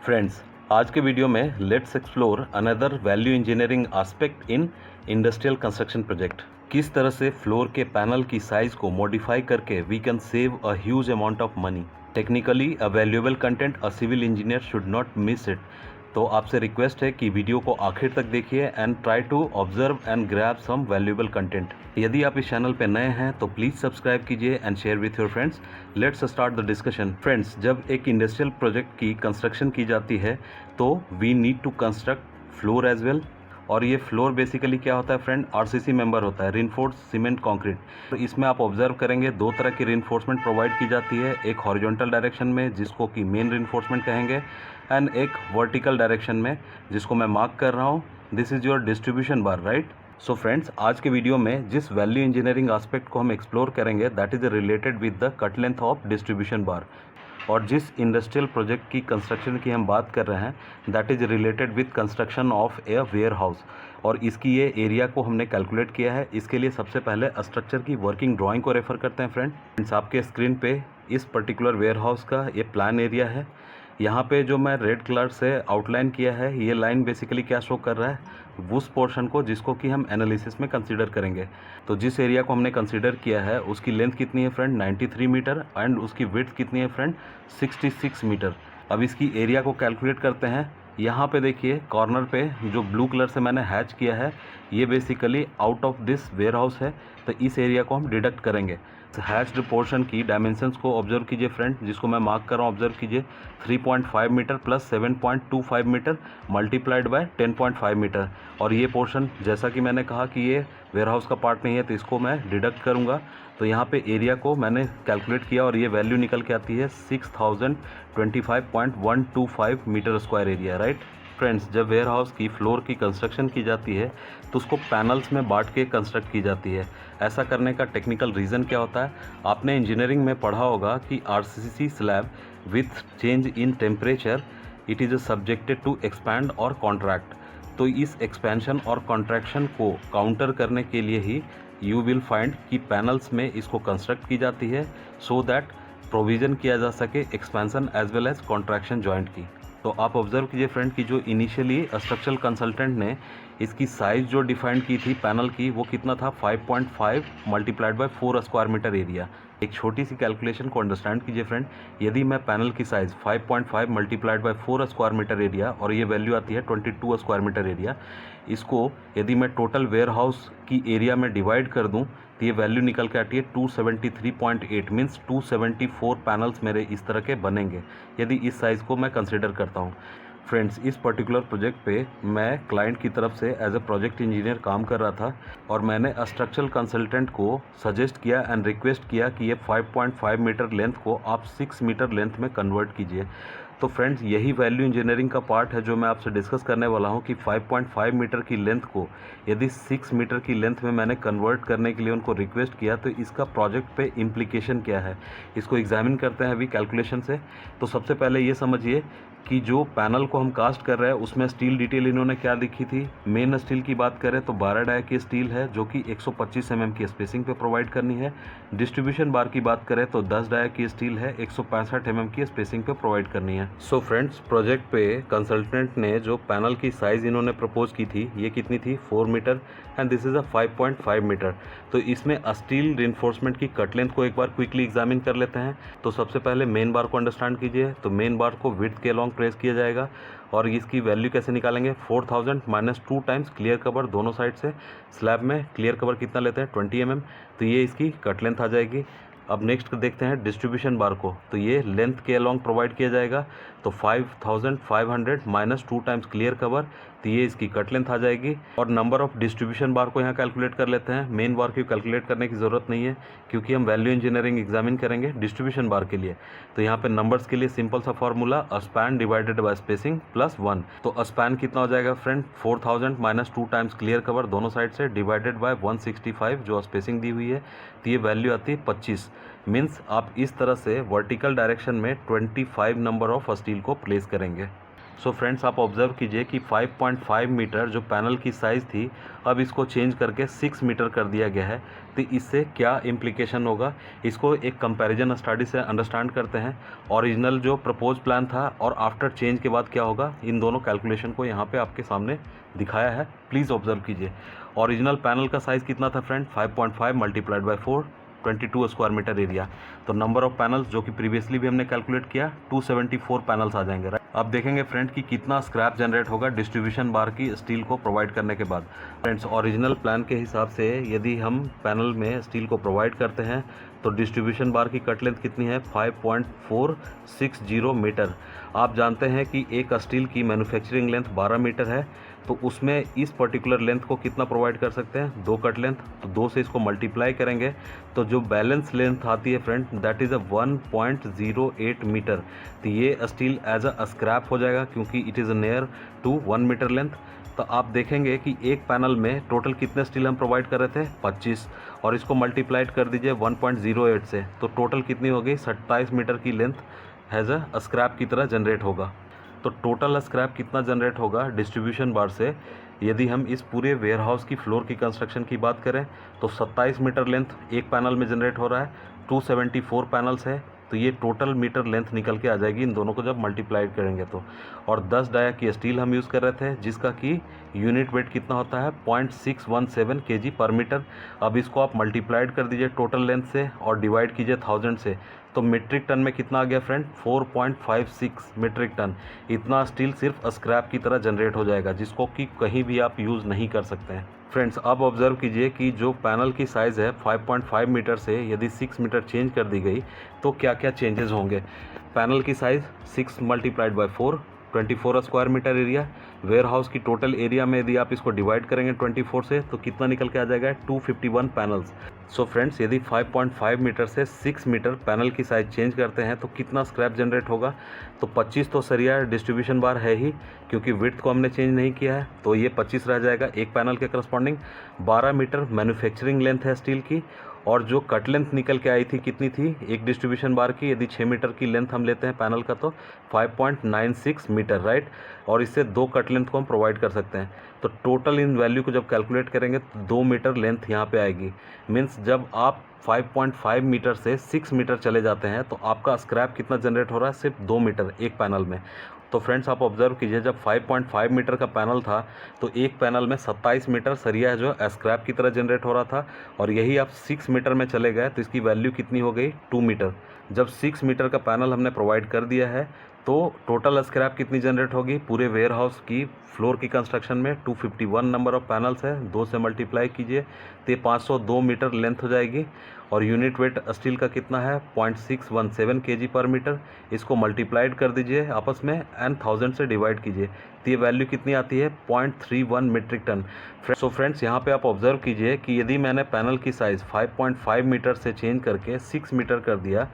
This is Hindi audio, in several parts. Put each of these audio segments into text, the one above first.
फ्रेंड्स, आज के वीडियो में let's explore another value engineering aspect in industrial construction project. किस तरह से फ्लोर के पैनल की साइज को मॉडिफाई करके we can save a huge amount of money. Technically a valuable content a civil engineer should not miss it. तो आपसे रिक्वेस्ट है कि वीडियो को आखिर तक देखिए and try to observe and grab some valuable content. यदि आप इस चैनल पर नए हैं तो प्लीज़ सब्सक्राइब कीजिए and share with your friends. Let's start the discussion. Friends, जब एक इंडस्ट्रियल प्रोजेक्ट की कंस्ट्रक्शन की जाती है तो we need to construct floor as well. और ये फ्लोर बेसिकली क्या होता है फ्रेंड, आरसीसी मेंबर होता है, रिइंफोर्स्ड सीमेंट कंक्रीट। तो इसमें आप ऑब्जर्व करेंगे दो तरह की रिइंफोर्समेंट प्रोवाइड की जाती है, एक हॉरिजॉन्टल डायरेक्शन में जिसको कि मेन रिइंफोर्समेंट कहेंगे एंड एक वर्टिकल डायरेक्शन में जिसको मैं मार्क कर रहा हूँ। This is your distribution bar, right. So friends, आज के वीडियो में जिस वैल्यू इंजीनियरिंग एस्पेक्ट को हम एक्सप्लोर करेंगे that is related with the cut length of distribution bar. और जिस इंडस्ट्रियल प्रोजेक्ट की कंस्ट्रक्शन की हम बात कर रहे हैं that is related with construction of a warehouse. और इसकी ये एरिया को हमने कैलकुलेट किया है। इसके लिए सबसे पहले स्ट्रक्चर की वर्किंग ड्राइंग को रेफ़र करते हैं फ्रेंड्स। आपके स्क्रीन पे इस पर्टिकुलर वेयर हाउस का ये प्लान एरिया है। यहाँ पे जो मैं रेड कलर से आउटलाइन किया है, ये लाइन बेसिकली क्या शो कर रहा है, उस पोर्शन को जिसको कि हम एनालिसिस में कंसीडर करेंगे। तो जिस एरिया को हमने कंसीडर किया है उसकी लेंथ कितनी है फ्रेंड, 93 मीटर एंड उसकी विड्थ कितनी है फ्रेंड, 66 मीटर। अब इसकी एरिया को कैलकुलेट करते हैं। यहाँ पे देखिए कॉर्नर पे जो ब्लू कलर से मैंने हैच किया है ये basically out of this warehouse है। तो इस एरिया को हम डिडक्ट करेंगे। हैच्ड पोर्शन की डायमेंशंस को ऑब्जर्व कीजिए फ्रेंड, जिसको मैं मार्क कर रहा हूँ, ऑब्जर्व कीजिए। 3.5 metre plus 7.25 metre multiplied by 10.5 metre. और ये पोर्शन जैसा कि मैंने कहा कि ये वेयर हाउस का पार्ट नहीं है तो इसको मैं डिडक्ट करूँगा। तो यहाँ पे एरिया को मैंने कैलकुलेट किया और ये वैल्यू निकल के आती है 6025.125 metre square area, right. Friends, जब वेयर हाउस की फ्लोर की कंस्ट्रक्शन की जाती है तो उसको पैनल्स में बांट के कंस्ट्रक्ट की जाती है। ऐसा करने का टेक्निकल रीज़न क्या होता है, आपने इंजीनियरिंग में पढ़ा होगा कि RCC slab with change in temperature it is subjected to expand और कॉन्ट्रैक्ट। तो इस एक्सपेंशन और कॉन्ट्रैक्शन को काउंटर करने के लिए ही यू विल फाइंड कि पैनल्स में इसको कंस्ट्रक्ट की जाती है सो दैट प्रोविज़न किया जा सके expansion as well as contraction joint की। तो आप ऑब्जर्व कीजिए फ्रेंड कि जो इनिशियली स्ट्रक्चरल कंसल्टेंट ने इसकी साइज़ जो डिफाइन की थी पैनल की वो कितना था, 5.5 multiplied by 4 square metre area. एक छोटी सी कैलकुलेशन को अंडरस्टैंड कीजिए फ्रेंड, यदि मैं पैनल की size 5.5 multiplied by 4 square metre area और ये वैल्यू आती है 22 स्क्वायर मीटर एरिया, इसको यदि मैं टोटल वेयर हाउस की एरिया में डिवाइड कर दूँ तो ये वैल्यू निकल के आती है 273.8 मीन्स 274 पैनल्स मेरे इस तरह के बनेंगे यदि इस साइज़ को मैं कंसिडर करता हूँ। फ्रेंड्स, इस पर्टिकुलर प्रोजेक्ट पे मैं क्लाइंट की तरफ से एज अ प्रोजेक्ट इंजीनियर काम कर रहा था और मैंने स्ट्रक्चरल कंसल्टेंट को सजेस्ट किया एंड रिक्वेस्ट किया कि ये 5.5 मीटर लेंथ को आप 6 मीटर लेंथ में कन्वर्ट कीजिए। तो फ्रेंड्स, यही वैल्यू इंजीनियरिंग का पार्ट है जो मैं आपसे डिस्कस करने वाला हूँ कि 5.5 मीटर की लेंथ को यदि 6 मीटर की लेंथ में मैंने कन्वर्ट करने के लिए उनको रिक्वेस्ट किया तो इसका प्रोजेक्ट पे इम्प्लीकेशन क्या है, इसको एग्जामिन करते हैं अभी कैलकुलेशन से। तो सबसे पहले ये समझिए कि जो पैनल को हम कास्ट कर रहे हैं उसमें स्टील डिटेल इन्होंने क्या लिखी थी। मेन स्टील की बात करें तो 12 डाई की स्टील है जो कि 125 mm की स्पेसिंग पे प्रोवाइड करनी है। डिस्ट्रीब्यूशन बार की बात करें तो 10 डाई की स्टील है, 165 mm की स्पेसिंग पे प्रोवाइड करनी है। सो फ्रेंड्स, प्रोजेक्ट पे कंसल्टेंट ने जो पैनल की साइज़ इन्होंने प्रपोज की थी ये कितनी थी, 4 metre and this is a 5.5 metre. तो इसमें स्टील रिइंफोर्समेंट की कट लेंथ को एक बार क्विकली एग्जामिन कर लेते हैं। तो सबसे पहले मेन बार को अंडरस्टैंड कीजिए। तो मेन बार को विड्थ के अलॉन्ग प्रेस किया जाएगा और इसकी वैल्यू कैसे निकालेंगे, 4000 माइनस 2 टाइम्स क्लियर कवर दोनों साइड से। स्लैब में क्लियर कवर कितना लेते हैं, 20 mm। तो ये इसकी कट लेंथ आ जाएगी। अब नेक्स्ट देखते हैं डिस्ट्रीब्यूशन बार को। तो ये लेंथ के अलॉन्ग प्रोवाइड किया जाएगा। तो 5500 माइनस 2 टाइम्स क्लियर कवर, तो ये इसकी कट लेंथ आ जाएगी। और नंबर ऑफ डिस्ट्रीब्यूशन बार को यहाँ कैलकुलेट कर लेते हैं। मेन बार की कैलकुलेट करने की ज़रूरत नहीं है क्योंकि हम वैल्यू इंजीनियरिंग एग्जामिन करेंगे डिस्ट्रीब्यूशन बार के लिए। तो यहाँ पे नंबर्स के लिए सिंपल सा formula, span divided by spacing plus 1। तो स्पैन कितना हो जाएगा friend, 4000 minus 2 times clear cover दोनों साइड से डिवाइडेड बाय 165 जो स्पेसिंग दी हुई है, तो ये वैल्यू आती है 25। मीन्स आप इस तरह से वर्टिकल डायरेक्शन में 25 नंबर ऑफ स्टील को प्लेस करेंगे। सो फ्रेंड्स आप ऑब्जर्व कीजिए कि 5.5 मीटर जो पैनल की साइज़ थी अब इसको चेंज करके 6 मीटर कर दिया गया है। तो इससे क्या इम्प्लीकेशन होगा, इसको एक कंपैरिजन स्टडी से अंडरस्टैंड करते हैं। ओरिजिनल जो प्रपोज प्लान था और आफ्टर चेंज के बाद क्या होगा, इन दोनों कैलकुलेशन को यहाँ पे आपके सामने दिखाया है, प्लीज़ ऑब्जर्व कीजिए। ओरिजिनल पैनल का साइज़ कितना था friend, 5.5 multiplied by 4, 22 square metre area. तो नंबर ऑफ पैनल्स जो कि प्रीवियसली भी हमने कैलकुलेट किया 274 पैनल्स आ जाएंगे, राइट। अब देखेंगे फ्रेंड कि कितना स्क्रैप जनरेट होगा डिस्ट्रीब्यूशन बार की स्टील को प्रोवाइड करने के बाद। फ्रेंड्स ओरिजिनल प्लान के हिसाब से यदि हम पैनल में स्टील को प्रोवाइड करते हैं तो डिस्ट्रीब्यूशन बार की कट लेंथ कितनी है, 5.460 मीटर। आप जानते हैं कि एक स्टील की मैन्युफैक्चरिंग लेंथ 12 मीटर है, तो उसमें इस पर्टिकुलर लेंथ को कितना प्रोवाइड कर सकते हैं, 2 कट लेंथ। तो 2 से इसको मल्टीप्लाई करेंगे तो जो बैलेंस लेंथ आती है फ्रेंड दैट इज़ 1.08 मीटर। तो ये स्टील एज अ स्क्रैप हो जाएगा क्योंकि it is near to 1 metre length. तो आप देखेंगे कि एक पैनल में टोटल कितने स्टील हम प्रोवाइड कर रहे थे, 25, और इसको मल्टीप्लाइड कर दीजिए 1.08 से, तो टोटल कितनी हो गई, 27 मीटर की लेंथ हैज़ अ स्क्रैप की तरह जनरेट होगा। तो टोटल स्क्रैप कितना जनरेट होगा डिस्ट्रीब्यूशन बार से, यदि हम इस पूरे वेयर हाउस की फ्लोर की कंस्ट्रक्शन की बात करें तो 27 मीटर लेंथ एक पैनल में जनरेट हो रहा है, 274 पैनल्स है, तो ये टोटल मीटर लेंथ निकल के आ जाएगी इन दोनों को जब मल्टीप्लाइड करेंगे तो। और 10 डाया की स्टील हम यूज़ कर रहे थे जिसका कि यूनिट वेट कितना होता है 0.617 kg पर मीटर। अब इसको आप मल्टीप्लाइड कर दीजिए टोटल लेंथ से और डिवाइड कीजिए 1000 से, तो मीट्रिक टन में कितना आ गया फ्रेंड, 4.56 मीट्रिक टन। इतना स्टील सिर्फ स्क्रैप की तरह जनरेट हो जाएगा जिसको कि कहीं भी आप यूज़ नहीं कर सकते हैं। फ्रेंड्स अब ऑब्जर्व कीजिए कि जो पैनल की साइज़ है 5.5 मीटर से यदि 6 मीटर चेंज कर दी गई तो क्या क्या चेंजेस होंगे। पैनल की size 6 multiplied by 4, 24 square metre area. Warehouse की टोटल एरिया में यदि आप इसको डिवाइड करेंगे 24 से तो कितना निकल के आ जाएगा, 251 पैनल्स। सो फ्रेंड्स यदि 5.5 मीटर से 6 मीटर पैनल की साइज़ चेंज करते हैं तो कितना स्क्रैप जनरेट होगा, तो 25 तो सरिया डिस्ट्रीब्यूशन बार है ही क्योंकि विड्थ को हमने चेंज नहीं किया है, तो ये 25 रह जाएगा एक पैनल के करस्पॉन्डिंग। 12 मीटर मैन्युफैक्चरिंग लेंथ है स्टील की, और जो कट लेंथ निकल के आई थी कितनी थी एक डिस्ट्रीब्यूशन बार की, यदि 6 मीटर की लेंथ हम लेते हैं पैनल का तो 5.96 मीटर, राइट। और इससे 2 कट लेंथ को हम प्रोवाइड कर सकते हैं, तो टोटल इन वैल्यू को जब कैलकुलेट करेंगे तो 2 मीटर लेंथ यहाँ पे आएगी। मीन्स जब आप 5.5 मीटर से 6 मीटर चले जाते हैं तो आपका स्क्रैप कितना जनरेट हो रहा है, सिर्फ 2 मीटर एक पैनल में। तो फ्रेंड्स आप ऑब्जर्व कीजिए जब 5.5 मीटर का पैनल था तो एक पैनल में 27 मीटर सरिया जो स्क्रैप की तरह जनरेट हो रहा था, और यही आप 6 मीटर में चले गए तो इसकी वैल्यू कितनी हो गई, 2 मीटर। जब 6 मीटर का पैनल हमने प्रोवाइड कर दिया है तो टोटल स्क्रैप कितनी जनरेट होगी पूरे वेयर हाउस की फ्लोर की कंस्ट्रक्शन में, 251 नंबर ऑफ पैनल्स है, 2 से मल्टीप्लाई कीजिए तो 502 मीटर लेंथ हो जाएगी। और यूनिट वेट स्टील का कितना है 0.617 kg पर मीटर। इसको मल्टीप्लाइड कर दीजिए आपस में एंड 1000 से डिवाइड कीजिए तो ये वैल्यू कितनी आती है 0.31 मीट्रिक टन। सो फ्रेंड्स यहाँ पे आप ऑब्जर्व कीजिए कि यदि मैंने पैनल की साइज़ 5.5 मीटर से चेंज करके 6 मीटर कर दिया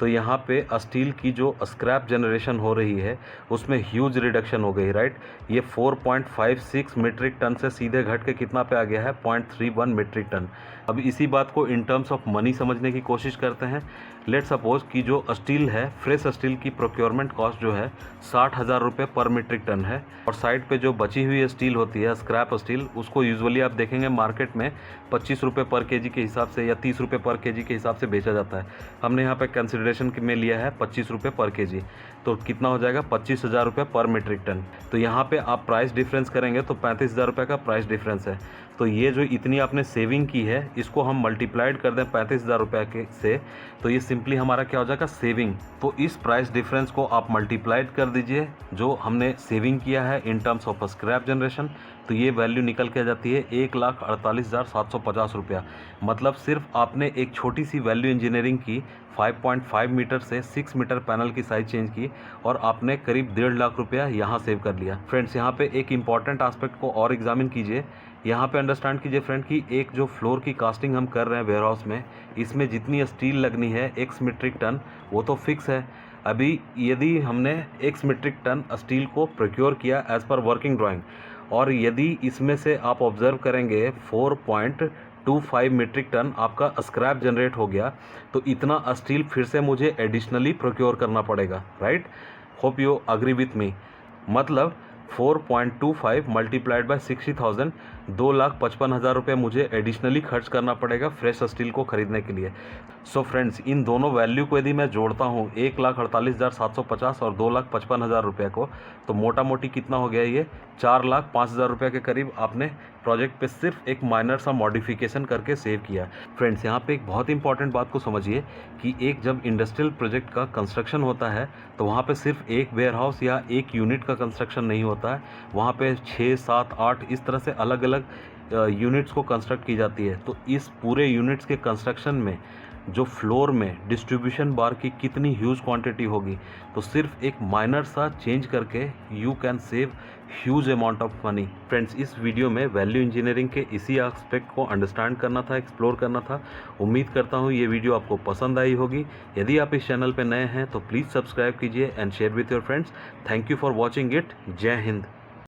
तो यहाँ पे स्टील की जो स्क्रैप जनरेशन हो रही है उसमें ह्यूज रिडक्शन हो गई, राइट। ये 4.56 मीट्रिक टन से सीधे घट के कितना पे आ गया है 0.31 मीट्रिक टन। अब इसी बात को इन टर्म्स ऑफ मनी समझने की कोशिश करते हैं। लेट सपोज कि जो स्टील है फ्रेश स्टील की प्रोक्योरमेंट कॉस्ट जो है 60,000 रुपये पर मीट्रिक टन है, और साइड पे जो बची हुई स्टील होती है स्क्रैप स्टील उसको यूजुअली आप देखेंगे मार्केट में 25 रुपये पर केजी के हिसाब से या 30 रुपये पर केजी के हिसाब से बेचा जाता है। हमने यहाँ पे कंसिडरेशन में लिया है 25 रुपये पर केजी, तो कितना हो जाएगा 25,000 रुपये पर मीट्रिक टन। तो यहाँ पे आप प्राइस डिफरेंस करेंगे तो 35,000 रुपये का प्राइस डिफरेंस है। तो ये जो इतनी आपने सेविंग की है इसको हम मल्टीप्लाइड कर दें 35,000 रुपये के से, तो ये सिंपली हमारा क्या हो जाएगा सेविंग। तो इस प्राइस डिफरेंस को आप मल्टीप्लाइड कर दीजिए जो हमने सेविंग किया है in terms of scrap generation, तो ये वैल्यू निकल के आ जाती है 1,48,750 रुपया। मतलब सिर्फ आपने एक छोटी सी वैल्यू इंजीनियरिंग की, 5.5 मीटर से 6 मीटर पैनल की साइज़ चेंज की और आपने करीब 1.5 लाख रुपया यहाँ सेव कर लिया। फ्रेंड्स यहाँ पे एक इंपॉर्टेंट एस्पेक्ट को और एग्जामिन कीजिए। यहाँ पे अंडरस्टैंड कीजिए फ्रेंड कि एक जो फ्लोर की कास्टिंग हम कर रहे हैं वेयर हाउस में, इसमें जितनी स्टील लगनी है x मीट्रिक टन वो तो फिक्स है। अभी यदि हमने x मीट्रिक टन स्टील को प्रोक्योर किया एज़ पर वर्किंग ड्राइंग, और यदि इसमें से आप ऑब्जर्व करेंगे 4.25 मीट्रिक टन आपका स्क्रैप जनरेट हो गया, तो इतना स्टील फिर से मुझे एडिशनली प्रोक्योर करना पड़ेगा, right. Hope you agree with me. मतलब 4.25 मल्टीप्लाइड बाय 60,000, 2,55,000 रुपये मुझे एडिशनली खर्च करना पड़ेगा फ्रेश स्टील को ख़रीदने के लिए। सो फ्रेंड्स, इन दोनों वैल्यू को यदि मैं जोड़ता हूँ 1,48,750 और 2,55,000 रुपये को, तो मोटा मोटी कितना हो गया ये 4,05,000 रुपये के करीब आपने प्रोजेक्ट पे सिर्फ एक माइनर सा मॉडिफिकेशन करके सेव किया। फ्रेंड्स, यहाँ पे एक बहुत इंपॉर्टेंट बात को समझिए कि एक जब इंडस्ट्रियल प्रोजेक्ट का कंस्ट्रक्शन होता है तो वहाँ पे सिर्फ एक वेयर हाउस या एक यूनिट का कंस्ट्रक्शन नहीं होता है, वहाँ पे 6, 7, 8 इस तरह से अलग अलग यूनिट्स को कंस्ट्रक्ट की जाती है। तो इस पूरे यूनिट्स के कंस्ट्रक्शन में जो फ्लोर में डिस्ट्रीब्यूशन बार की कितनी ह्यूज क्वांटिटी होगी, तो सिर्फ एक माइनर सा चेंज करके you can save huge amount of money. Friends, इस वीडियो में वैल्यू इंजीनियरिंग के इसी एस्पेक्ट को अंडरस्टैंड करना था, एक्सप्लोर करना था। उम्मीद करता हूँ ये वीडियो आपको पसंद आई होगी। यदि आप इस चैनल पर नए हैं तो प्लीज़ सब्सक्राइब कीजिए and share with your friends. Thank you for watching it. जय हिंद।